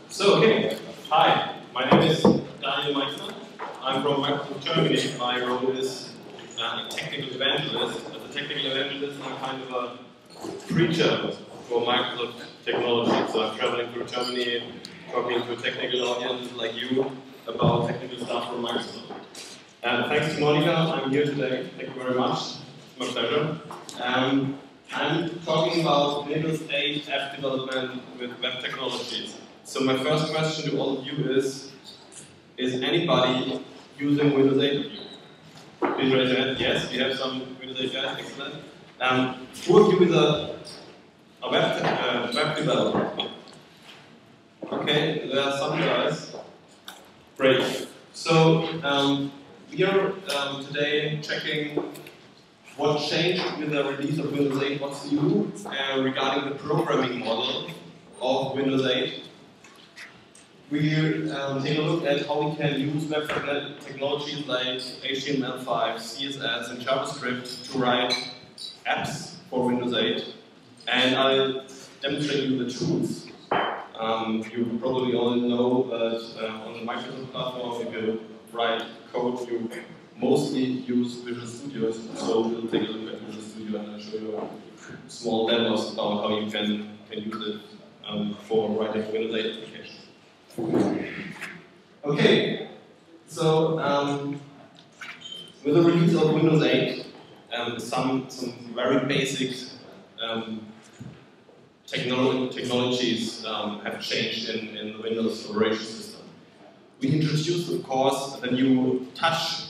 So, okay, hi, my name is Daniel Meixner. I'm from Microsoft Germany. My role is a technical evangelist. As a technical evangelist, I'm kind of a preacher for Microsoft technology. So I'm traveling through Germany, talking to a technical audience like you about technical stuff from Microsoft. Thanks to Monica, I'm here today. Thank you very much. It's my pleasure. I'm talking about Windows 8 app development with web technologies. So my first question to all of you is anybody using Windows 8 of you? Please raise your hand. Yes, we have some Windows 8 guys. Excellent. Who of you is a web developer? Okay, there are some guys. Great. So we are today checking what changed with the release of Windows 8, what's new regarding the programming model of Windows 8. We take a look at how we can use web technologies like HTML5, CSS, and JavaScript to write apps for Windows 8. And I'll demonstrate you the tools. You probably all know that on the Microsoft platform, if you write code, you mostly use Visual Studio. So we'll take a look at Visual Studio and I'll show you small demos about how you can use it for writing Windows 8 applications. Okay, so with the release of Windows 8, some very basic technologies have changed in the Windows operation system. We introduced, of course, the new touch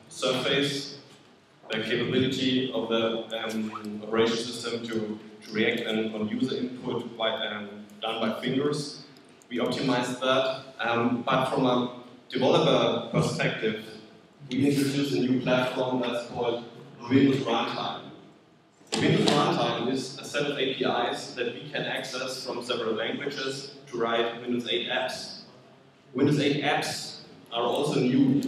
surface, the capability of the operation system to react on user input done by fingers. We optimized that, but from a developer perspective, we introduced a new platform that's called Windows Runtime. Windows Runtime is a set of APIs that we can access from several languages to write Windows 8 apps. Windows 8 apps are also new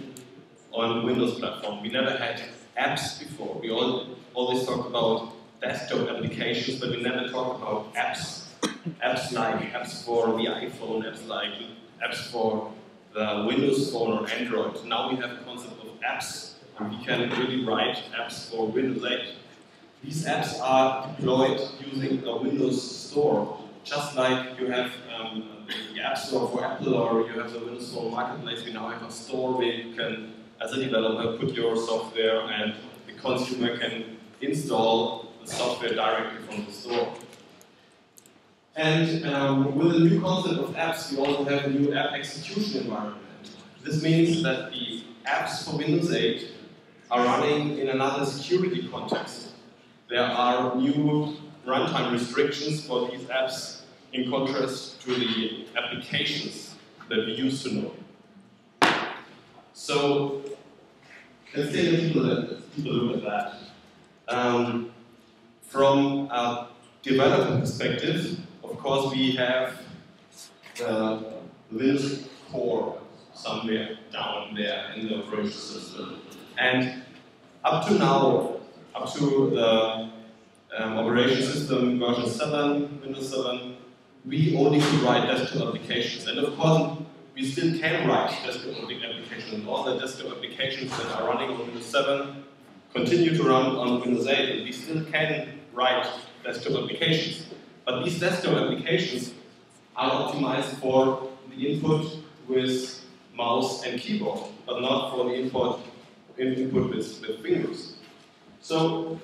on the Windows platform. We never had apps before. We always talked about desktop applications, but we never talked about apps. Apps like apps for the iPhone, apps for the Windows Phone or Android. Now we have a concept of apps, and we can really write apps for Windows 8. These apps are deployed using a Windows Store, just like you have the App Store for Apple or you have the Windows Phone Marketplace. We now have a store where you can, as a developer, put your software and the consumer can install the software directly from the store. And with the new concept of apps, we also have a new app execution environment. This means that the apps for Windows 8 are running in another security context. There are new runtime restrictions for these apps in contrast to the applications that we used to know. So let's take a deeper look at that. From a developer perspective, of course, we have the Windows core somewhere down there in the operation system. And up to now, up to the operation system version 7, Windows 7, we only could write desktop applications. And of course, we still can write desktop applications. And all the desktop applications that are running on Windows 7 continue to run on Windows 8, and we still can write desktop applications. But these desktop applications are optimized for the input with mouse and keyboard, but not for the input with fingers. So,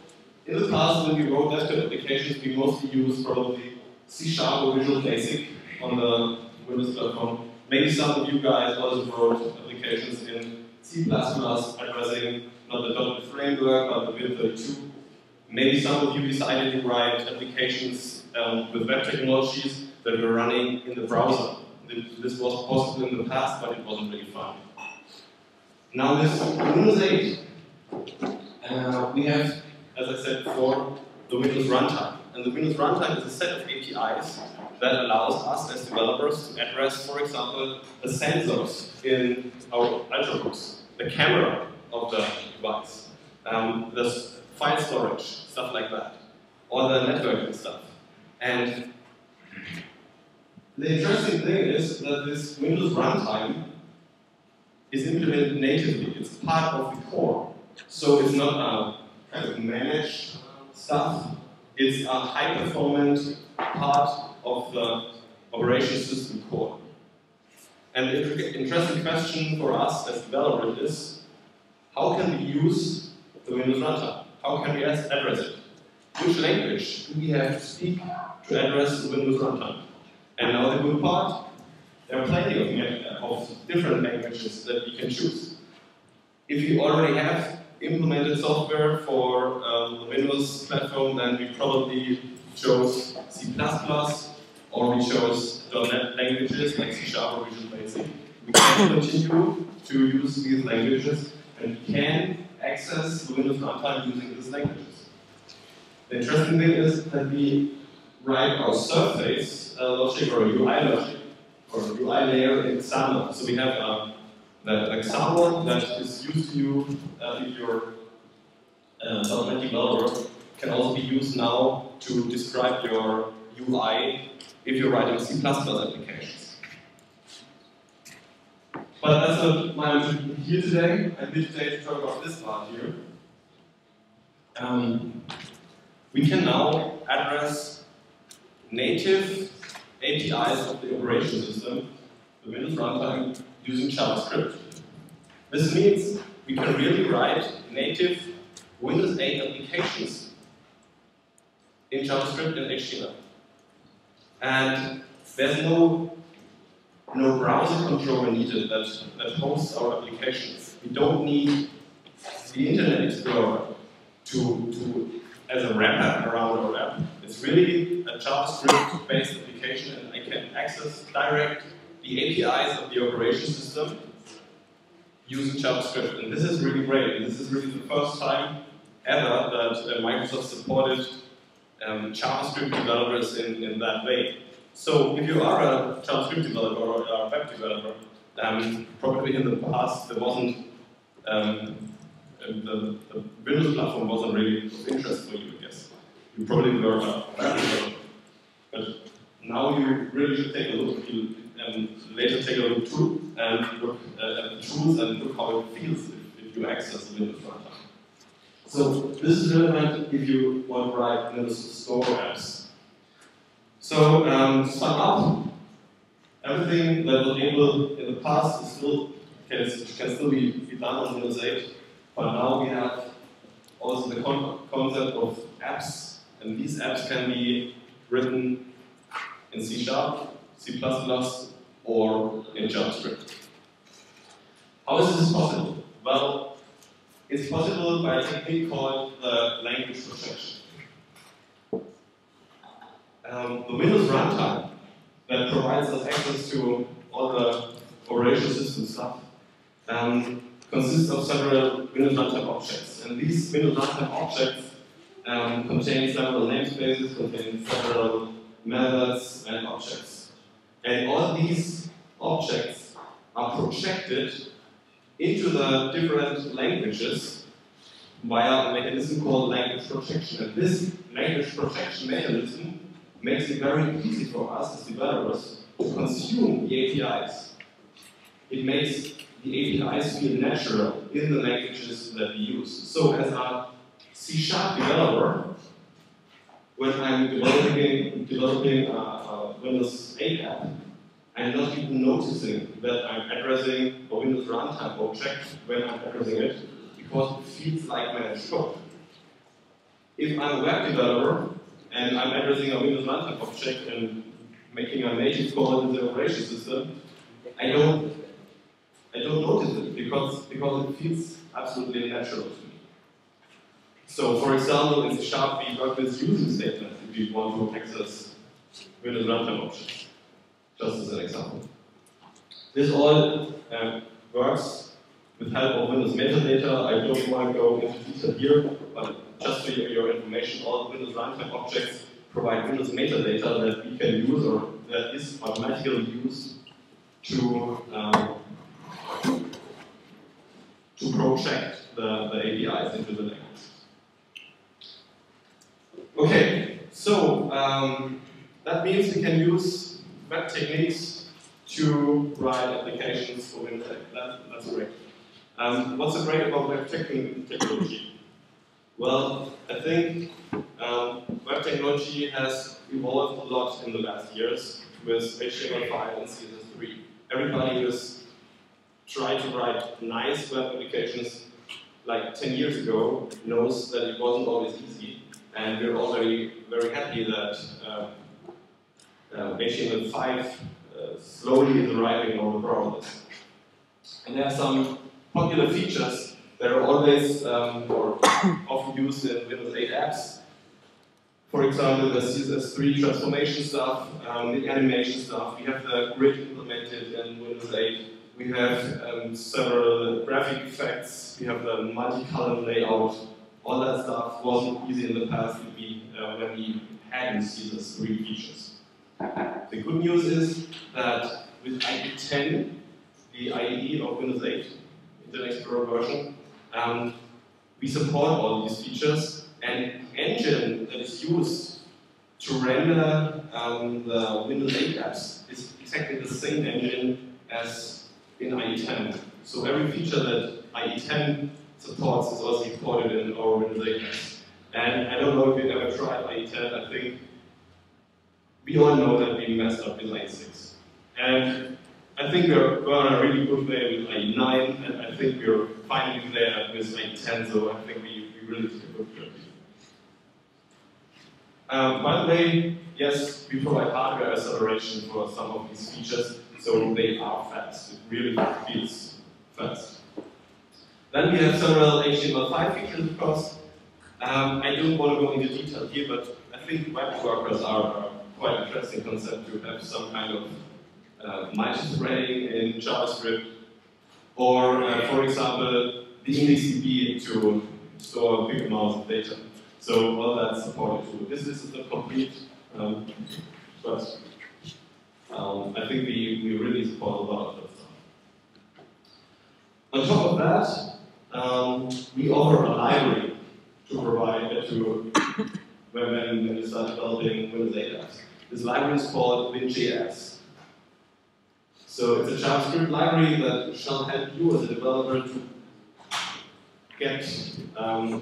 in the past, when we wrote desktop applications, we mostly used probably C# or Visual Basic on the Windows platform. Maybe some of you guys also wrote applications in C++, addressing not the .NET framework, but the Win32. Maybe some of you decided to write applications with web technologies that were running in the browser. This was possible in the past, but it wasn't really fun. Now with Windows 8, we have, as I said before, the Windows Runtime. And the Windows Runtime is a set of APIs that allows us as developers to address, for example, the sensors in our Ultracode, the camera of the device, the file storage, stuff like that. all the networking stuff. And the interesting thing is that this Windows runtime is implemented natively. It's part of the core. So it's not a kind of managed stuff. It's a high-performant part of the operation system core. And the interesting question for us as developers is, how can we use the Windows runtime? How can we address it? Which language do we have to speak to address the Windows runtime? And now the good part, there are plenty of different languages that we can choose. If you already have implemented software for the Windows platform, then we probably chose C++, or we chose .NET languages like C# or Visual Basic. We can continue to use these languages, and we can access the Windows runtime using these languages. The interesting thing is that we write our surface logic or UI logic or UI layer in XAML. So we have the example that is used to you if you're .NET developer can also be used now to describe your UI if you're writing C++ applications. But that's not my objective here today. I'm here today to talk about this part here. We can now address native APIs of the operation system, the Windows runtime, using JavaScript. This means we can really write native Windows 8 applications in JavaScript and HTML. And there's no browser controller needed that hosts our applications. We don't need the Internet Explorer as a wrapper around our app. It's really a JavaScript-based application, and I can access direct the APIs of the operation system using JavaScript. And this is really great. This is really the first time ever that Microsoft supported JavaScript developers in that way. So if you are a JavaScript developer or a web developer, probably in the past there wasn't the Windows platform wasn't really of interest for you, I guess. You probably were a web developer. But now you really should take a look. Later take a look too and look at the tools and look how it feels if you access the Windows runtime. So this is relevant if you want to write Windows Store apps. So to sum up, everything that was able in the past is still can still be done on Windows 8, but now we have also the concept of apps, and these apps can be written in C#, C++, or in JavaScript. How is this possible? Well, it's possible by a technique called language protection. The Windows runtime that provides us access to all the operation system stuff consists of several Windows runtime objects. And these Windows runtime objects contain several namespaces, contain several methods and objects. And all these objects are projected into the different languages via a mechanism called language protection. And this language protection mechanism makes it very easy for us as developers to consume the APIs. It makes the APIs feel natural in the languages that we use. So as a C# developer, when I'm developing a Windows 8 app, I'm not even noticing that I'm addressing a Windows runtime object when I'm addressing it, because it feels like managed code. If I'm a web developer and I'm addressing a Windows runtime object and making a native call in the operation system, I don't notice it because it feels absolutely natural to me. So, for example, in C# we work with using statements if we want to access Windows runtime objects. Just as an example. This all works with help of Windows metadata. I don't want to go into detail here, but just for your information, all Windows runtime objects provide Windows metadata that we can use or that is automatically used to project the APIs into the language. Okay, So that means we can use web techniques to write applications for Windows 8. That's great. What's so great about web technology? Well, I think web technology has evolved a lot in the last years with HTML5 and CSS3. Everybody who's tried to write nice web applications like 10 years ago knows that it wasn't always easy, and we're all very happy that HTML5 slowly is arriving on the browsers. And there are some popular features that are always or often used in Windows 8 apps. For example, the CSS3 transformation stuff, the animation stuff. We have the grid implemented in Windows 8. We have several graphic effects. We have the multi-column layout. All that stuff wasn't easy in the past when we had CSS3 features. The good news is that with IE 10, the IDE of Windows 8, Internet Explorer version, we support all these features, and the engine that is used to render the Windows 8 apps is exactly the same engine as in IE 10. So every feature that IE 10 supports is also supported in our Windows 8 apps. And I don't know if you've ever tried IE 10, I think we all know that we messed up with IE 6. And I think we're on a really good way with IE 9, and I think we're finally there with IE 10, so I think we really took a good job. By the way, yes, we provide hardware acceleration for some of these features, so they are fast. It really feels fast. Then we have several HTML5 features, of course. I don't want to go into detail here, but I think web workers are a quite interesting concept to have some kind of multi-threading in JavaScript, or, for example, the IndexedDB to store big amounts of data. So all that's supported too. This is not complete, but I think we really support a lot of that stuff. On top of that, we offer a library to provide when you start developing Windows 8 apps. This library is called BeMyApp. So it's a JavaScript library that shall help you as a developer to get a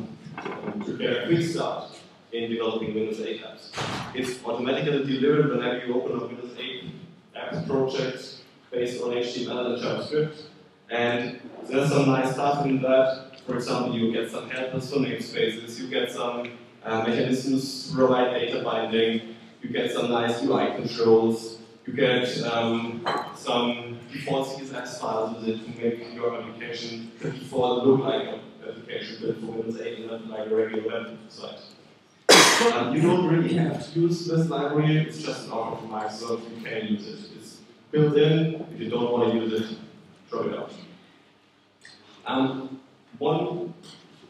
quick start in developing Windows 8 apps. It's automatically delivered whenever you open a Windows 8 apps project based on HTML and JavaScript. And there's some nice stuff in that. For example, you get some helpers for namespaces, you get some mechanisms to provide data binding, you get some nice UI controls, you get some default CSS files with it to make your application the default look like an application built for Windows 8 and not like a regular web site. You don't really have to use this library, it's just an offer from Microsoft, you can use it. It's built in, if you don't want to use it, throw it out. One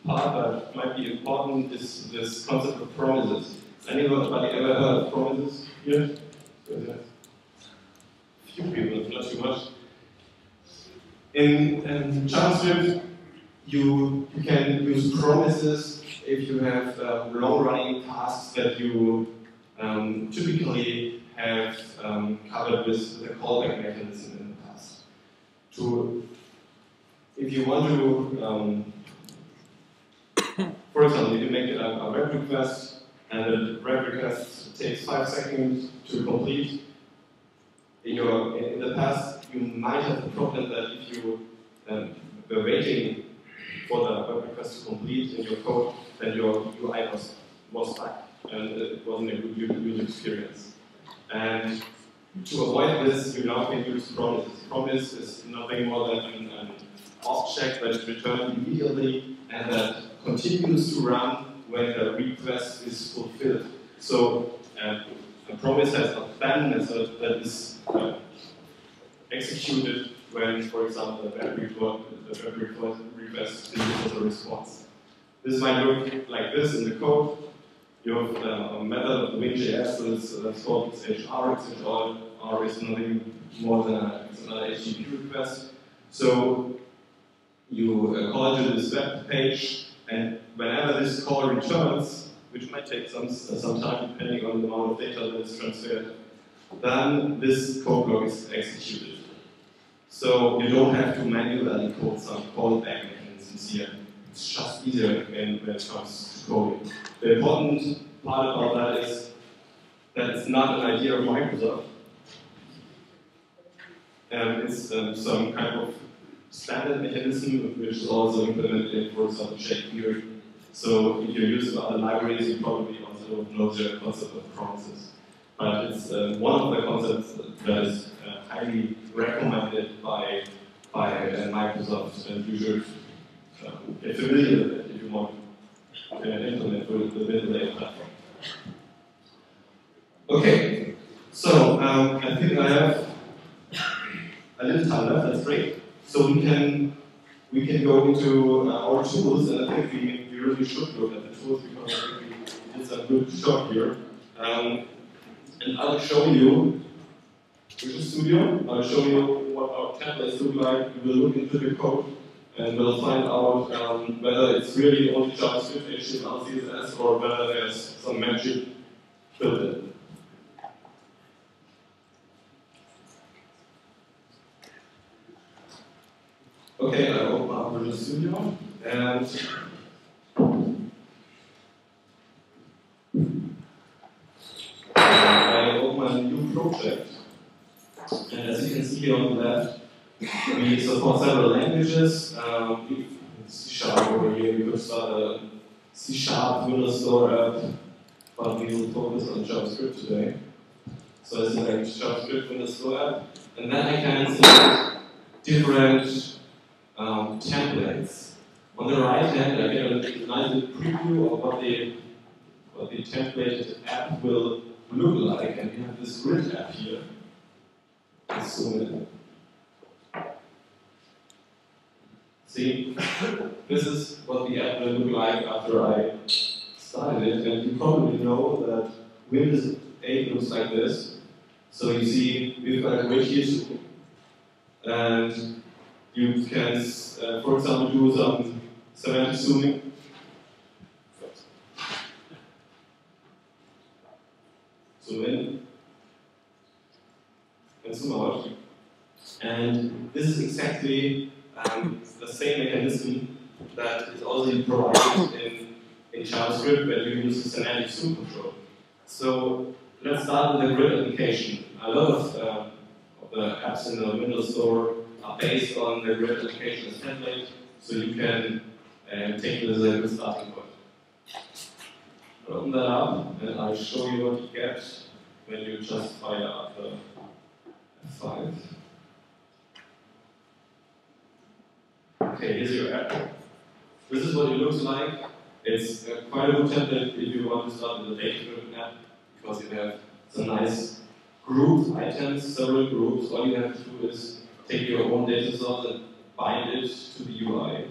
part that might be important is this concept of promises. Anybody ever heard of promises here? Few people, not too much. In JavaScript, you can use promises if you have long-running tasks that you typically have covered with the callback mechanism in the past. If you want to, for example, if you make a web request and the web request takes 5 seconds to complete, in the past you might have the problem that if you were waiting for the web request to complete in your code, then your UI was stuck and it wasn't a good user experience. And to avoid this, you now can use promises. Promise is nothing more than an object that is returned immediately and that continues to run when the request is fulfilled. So a promise has a ban method that is executed when, for example, the web request delivers a response. This might look like this in the code. You have a method of BeMyApp that's called HR. HR is nothing more than another HTTP request. So you call it to this web page, and whenever this call returns, which might take some time depending on the amount of data that is transferred, then this code block is executed. So you don't have to manually code some callback mechanisms here. It's just easier when it comes to coding. The important part about that is that it's not an idea of Microsoft. It's some kind of standard mechanism which is also implemented in, for example, Shakespeare. So if you're using other libraries, you probably also don't know the concept of promises. But it's one of the concepts that is highly recommended by Microsoft, and you should get familiar with it if you want to implement the middle platform. Okay, so I think I have a little time left. That's great. So we can go into our tools, and I think we really should look at the tools because I think we did some good job here. And I'll show you Visual Studio. I'll show you what our templates look like. We will look into the code, and we'll find out whether it's really only JavaScript, HTML, CSS, or whether there's some magic built in. Okay, I open up Visual Studio, and I open a new project. And as you can see here on the left, we support several languages. C# over here, we could start a C# Windows Store app, but we will focus on JavaScript today. So I select JavaScript Windows Store app, and then I can select different templates. On the right hand, I get a nice little preview of what the templated app will look like, and we have this grid app here. Let's zoom in. See, this is what the app will look like after I started it, and you probably know that Windows 8 looks like this. So you see, we've got a grid here too, and you can, for example, do some semantic zooming. Zoom in and zoom out. And this is exactly the same mechanism that is also provided in JavaScript where you use the semantic zoom control. So let's start with the grid application. A lot of the apps in the Windows Store are based on the grid application as template, so you can take this as a good starting point. I'll open that up, and I'll show you what you get when you just fire up the F5. Okay, here's your app. This is what it looks like. It's quite a good template if you want to start with a data-driven app, because you have some nice groups, items, several groups. All you have to do is take your own data source and bind it to the UI.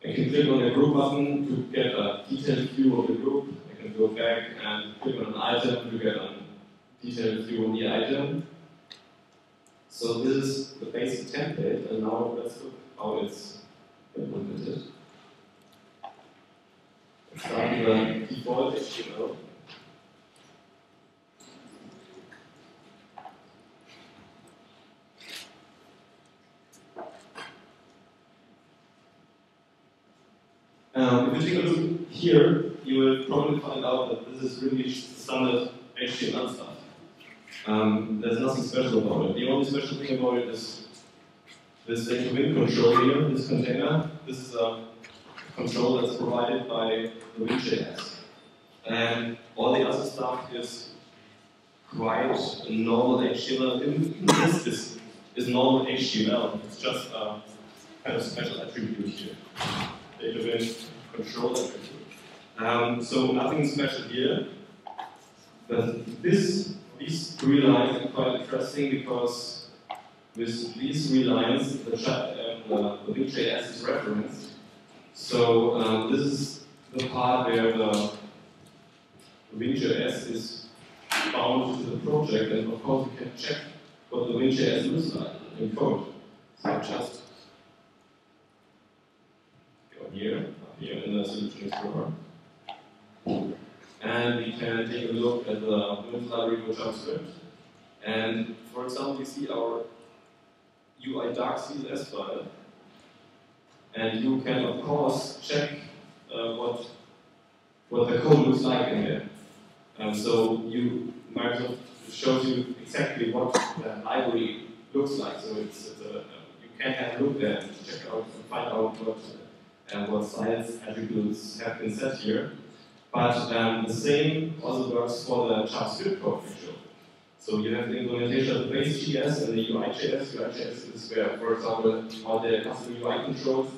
I can click on the group button to get a detailed view of the group. I can go back and click on an item to get a detailed view of the item. So this is the basic template, and now let's look how it's implemented. Let's start with the default HTML. If you take a look here, you will probably find out that this is really standard HTML stuff. There's nothing special about it. The only special thing about it is this data-win control here, this container. This is a control that's provided by the Win.js. And all the other stuff is quite normal HTML. This is normal HTML. It's just a kind of special attribute here. Data-win control attribute. So nothing special here. But these three lines are quite interesting because with these three lines, the Win.js is referenced. So this is the part where the Win.js is bound to the project, and of course you can check what the Win.js looks like in code. So just go here, up here in the Solution Explorer. and we can take a look at the Windows library for JavaScript. And for example, we see our UI dark CSS file, and you can of course check what the code looks like in here. So Microsoft shows you exactly what the library looks like. So you can have a look there and check out and find out what size attributes have been set here. But the same also works for the JavaScript code picture. So you have the implementation of the base JS and the UI.js. UI.js is where, for example, all the custom UI controls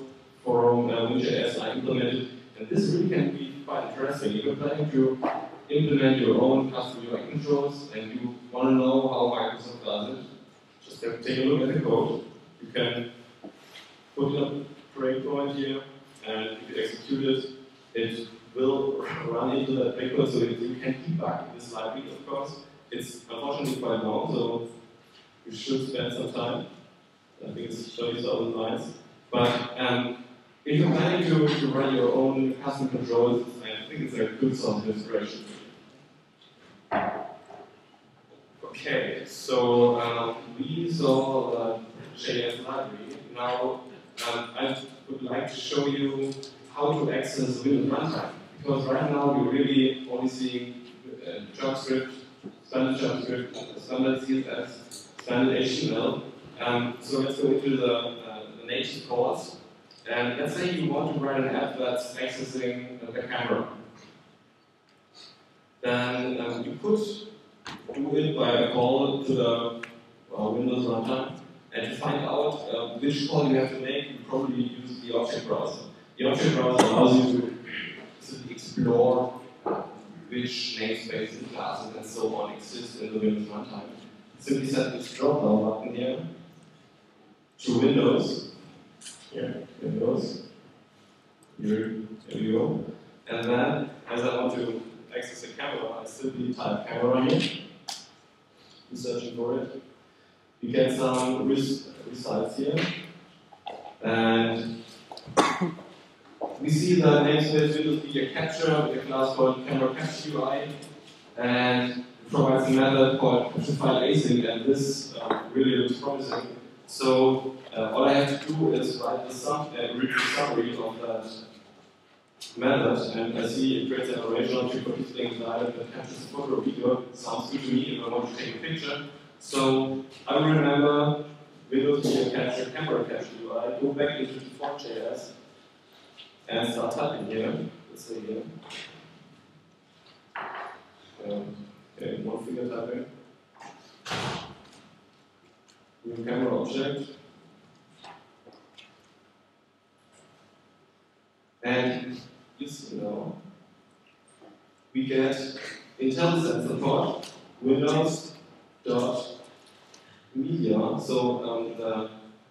from Win.js are implemented. And this really can be quite interesting. If you're planning to implement your own custom UI controls and you want to know how Microsoft does it, just have to take a look at the code. You can put a breakpoint here, and if you execute it, it will run into that breakpoint, so you can debug this library, of course. It's unfortunately quite long, so you should spend some time. I think it's 30,000 lines. But if you're planning to run your own custom controls, I think it's a good source of inspiration. Okay, so we saw the JS library. Now I would like to show you how to access Windows runtime. Because right now we're really only seeing JavaScript, standard JavaScript, standard CSS, standard HTML. So let's go into the native cores. And let's say you want to write an app that's accessing the camera. Then you could do it by a call to the Windows runtime. And to find out which call you have to make, you probably use the object browser. The object browser allows you to explore which namespaces and classes and so on exist in the Windows runtime. Simply set this drop-down button here to Windows. Here, Windows. Here we go. And then, as I want to access a camera, I simply type camera here. I'm searching for it. You get some results here. And we see the namespace Windows Media Capture with a class called Camera Capture UI, and it provides a method called Capture File Async, and this really looks promising. So all I have to do is write the summary of that method, and I see it creates an operation object for displaying the item that captures a photo or video. Sounds good to me if I want to take a picture. So I will remember Windows Media Capture, Camera Capture UI, go back into default.js, and start typing here. Let's say here. Okay, one finger typing. New camera object. And you see now, we get IntelliSense support, Windows.media. So the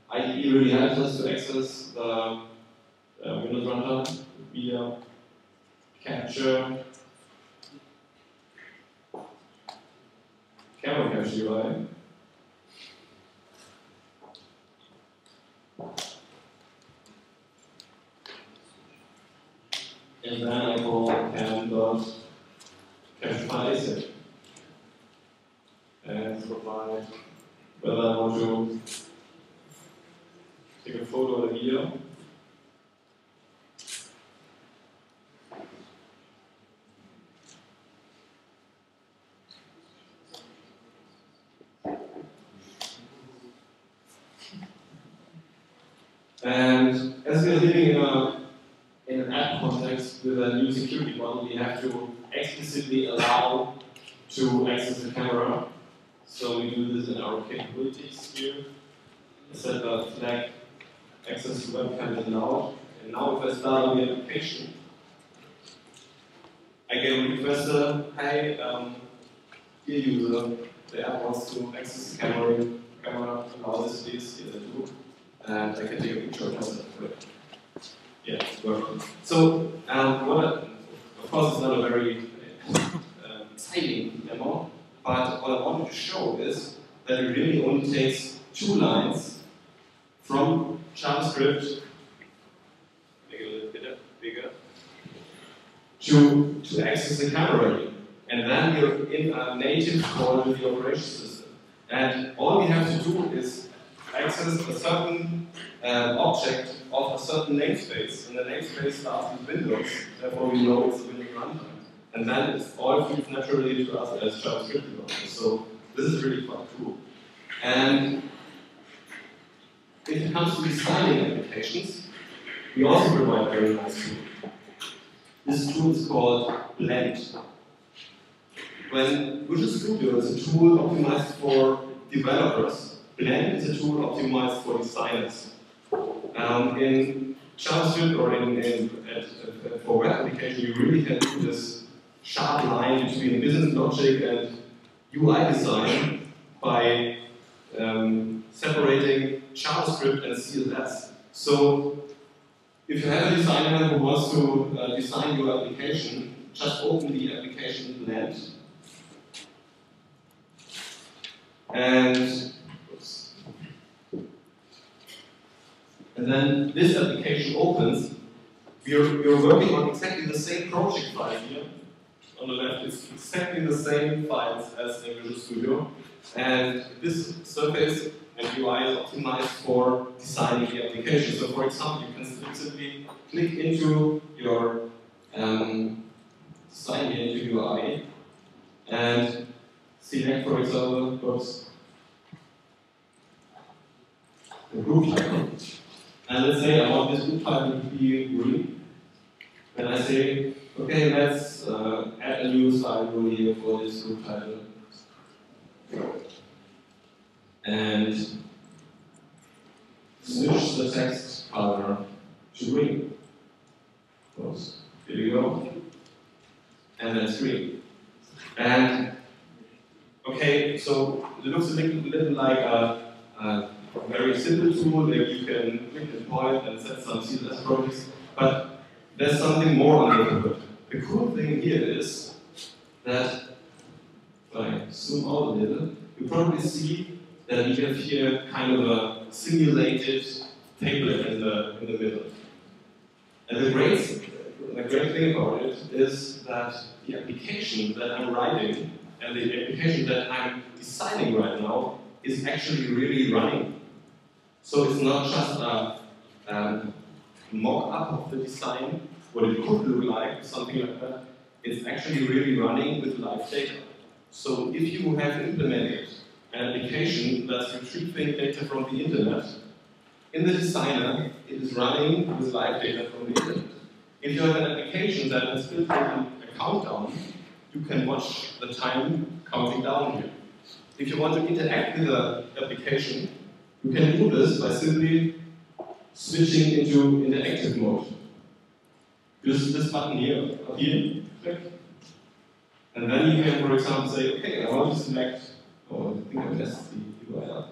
IDE really helps us to access the Windows runtime, media capture, camera capture UI. And then I call cam.capture file async and provide whether I want to take a photo or a video. And as we are living in an app context with a new security model, we have to explicitly allow to access the camera. So we do this in our capabilities here. I set the flag access to webcam is allowed. And now if I start the application, I get a request, hi, dear user, the app wants to access the camera, allow this please, here I do. And I can take a picture of myself. Yeah, it's working. So, of course, it's not a very exciting demo, but what I wanted to show is that it really only takes 2 lines from JavaScript, make it a little bit bigger, to access the camera. in a native call with the operation system. And all we have to do is access a certain object of a certain namespace, and the namespace starts with Windows, therefore we know it's a Windows runtime. And then it all feeds naturally to us as JavaScript developers. So this is really quite cool. And if it comes to designing applications, we also provide a very nice tool. This tool is called Blend. When Visual Studio is a tool optimized for developers, Blend is a tool optimized for designers. In JavaScript or for web application, you really can do this sharp line between business logic and UI design by separating JavaScript and CSS. So if you have a designer who wants to design your application, just open the application Blend. And then this application opens. We're working on exactly the same project file here. On the left, it's exactly the same files as in Visual Studio. And this surface and UI is optimized for designing the application. So for example, you can simply click into your design here into UI and select, for example, the group title. And let's say I want this group title to be green. And I say, okay, let's add a new style rule here for this group title. And switch the text color to green. Here we go. And then green. And okay, so it looks a little like a very simple tool that you can click and point and set some CSS properties, but there's something more under the hood. The cool thing here is that, if I zoom out a little, you probably see that we have here kind of a simulated tablet in the middle. And the great thing about it is that the application that I'm writing and the application that I'm designing right now is actually really running. So it's not just a mock-up of the design, what it could look like, something like that. It's actually really running with live data. So if you have implemented an application that's retrieving data from the internet, in the designer, it is running with live data from the internet. If you have an application that has built in a countdown, you can watch the time counting down here. If you want to interact with the application, you can do this by simply switching into interactive mode. Use this button here, up here, click. And then you can, for example, say, okay, I want to select, I think I messed the URL.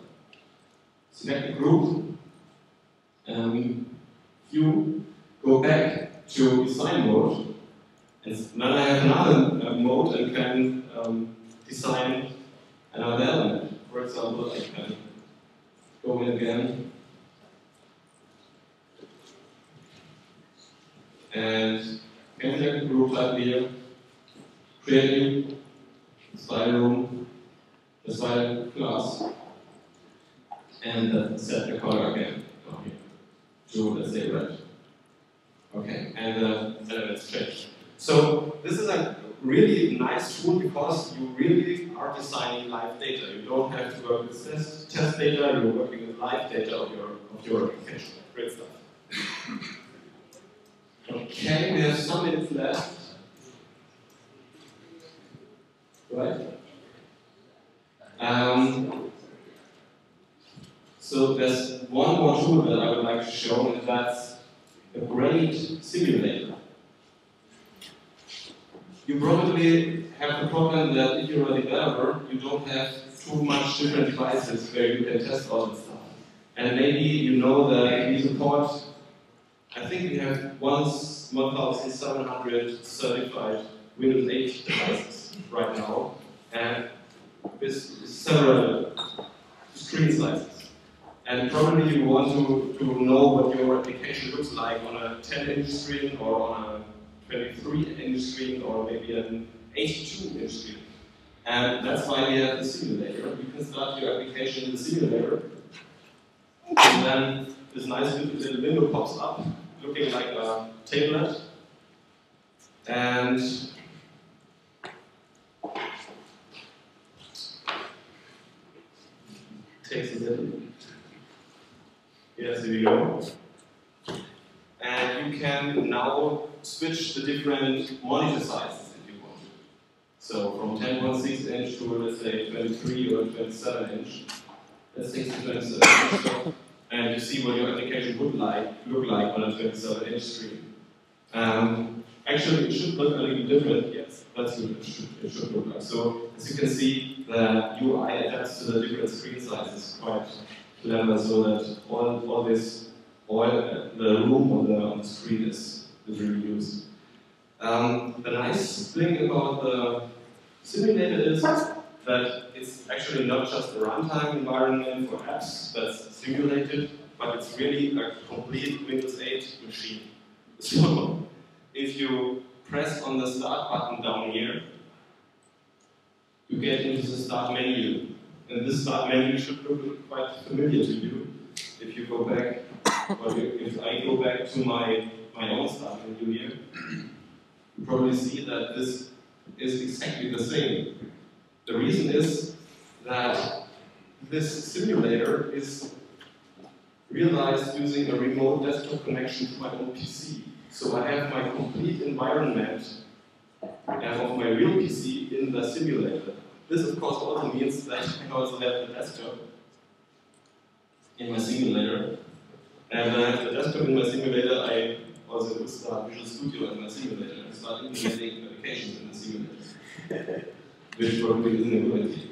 Select a group, you go back to design mode, and then I have another mode and can design another element. For example, I can go in again and can select a group type here, create a new style room, the style class, and then set the color again down here to, let's say, red. Okay, and let's change. So this is a really nice tool because you really are designing live data. You don't have to work with test data, you're working with live data of your application. Great stuff. Okay, we have some minutes left. Right? So there's one more tool that I would like to show, and that's a great simulator. You probably have the problem that if you're a developer, you don't have too much different devices where you can test all this stuff. And maybe you know that we support, I think we have 1,700 certified Windows 8 devices right now, and with several screen sizes. And probably you want to know what your application looks like on a 10-inch screen or on a 23-inch screen or maybe an 82-inch screen. And that's why we have the simulator. You can start your application in the simulator, and then this nice little window pops up, looking like a tablet. And takes a little. Yes, here we go. And you can now switch the different monitor sizes if you want to. So from 10.6 inch to, let's say, 23 or 27 inch. Let's take the 27 inch. So, and you see what your application would look like on a 27 inch screen. Actually, it should look a little different, yes. That's what it should look like. So, as you can see, the UI adapts to the different screen sizes quite clever, so that all the room on the screen is reused. The nice thing about the simulator is that it's actually not just a runtime environment for apps that's simulated, but it's really a complete Windows 8 machine. So, if you press on the Start button down here, you get into the Start menu. And this Start menu should look quite familiar to you. If you go back, or if I go back to my own Start menu here, you probably see that this is exactly the same. The reason is that this simulator is realized using a remote desktop connection to my own PC. So I have my complete environment of my real PC in the simulator. This, of course, also means that I also have the desktop in my simulator. And when I have the desktop in my simulator, I also start Visual Studio in my simulator and start implementing applications in the simulator, which probably isn't a good idea.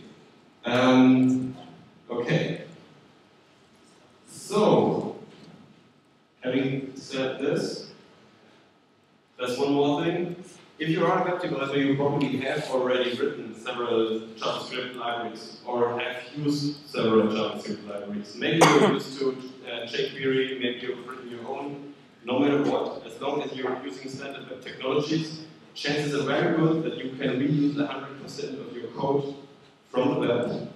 Okay. So, having said this, there's one more thing. If you are a web developer, you probably have already written several JavaScript libraries or have used several JavaScript libraries. Maybe you're used to jQuery, maybe you've written your own. No matter what, as long as you're using standard web technologies, chances are very good that you can reuse 100% of your code from the web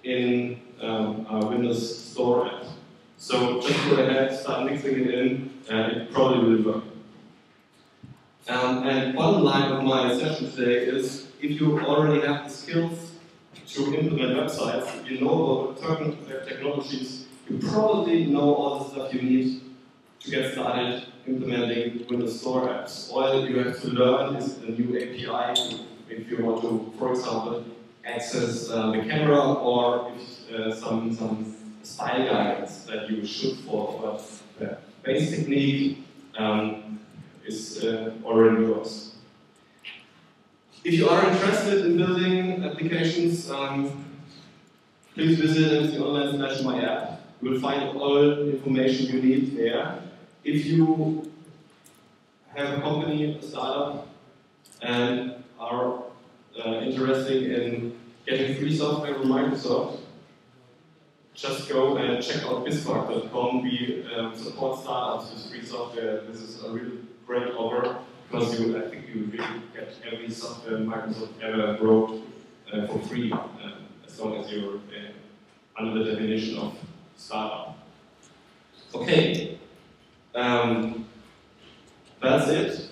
in a Windows Store app. So just go ahead, start mixing it in, and it probably will work. And bottom line of my session today is, if you already have the skills to implement websites, you know about certain web technologies, you probably know all the stuff you need to get started implementing Windows Store apps. All you have to learn is the new API if you want to, for example, access the camera, or if, some style guidance that you should follow. But the base technique is already yours. If you are interested in building applications, please visit mc-online/BeMyApp. You will find all information you need there. If you have a company, a startup, and are interested in getting free software from Microsoft, just go and check out bismarck.com. We support startups with free software. This is a really great offer, because I think you really get every software Microsoft ever wrote for free, as long as you're under the definition of startup. Okay, that's it.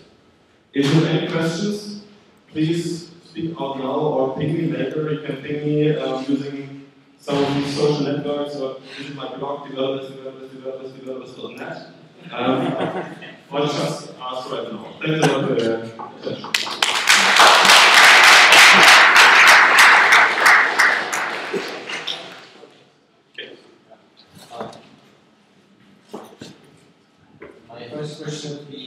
If you have any questions, please speak out now or ping me later. You can ping me using some of these social networks, or visit my blog, developers.net. Or just ask right now. Thanks a lot for your attention. My first question would be,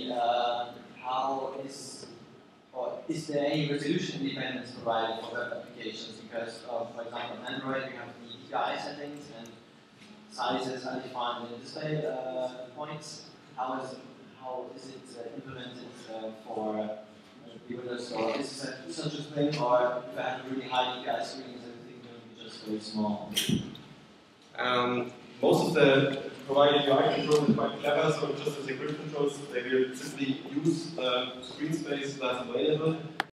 is there any resolution independence provided for web applications? Because, for example, on Android we have the API settings and sizes are defined in display points. How is it implemented for the Windows Store? Is it such a thing, or if I have really high API screens, everything will be just very small? Most of the provided UI controls are quite clever, so just as a grid controls, they will simply use the screen space that's available.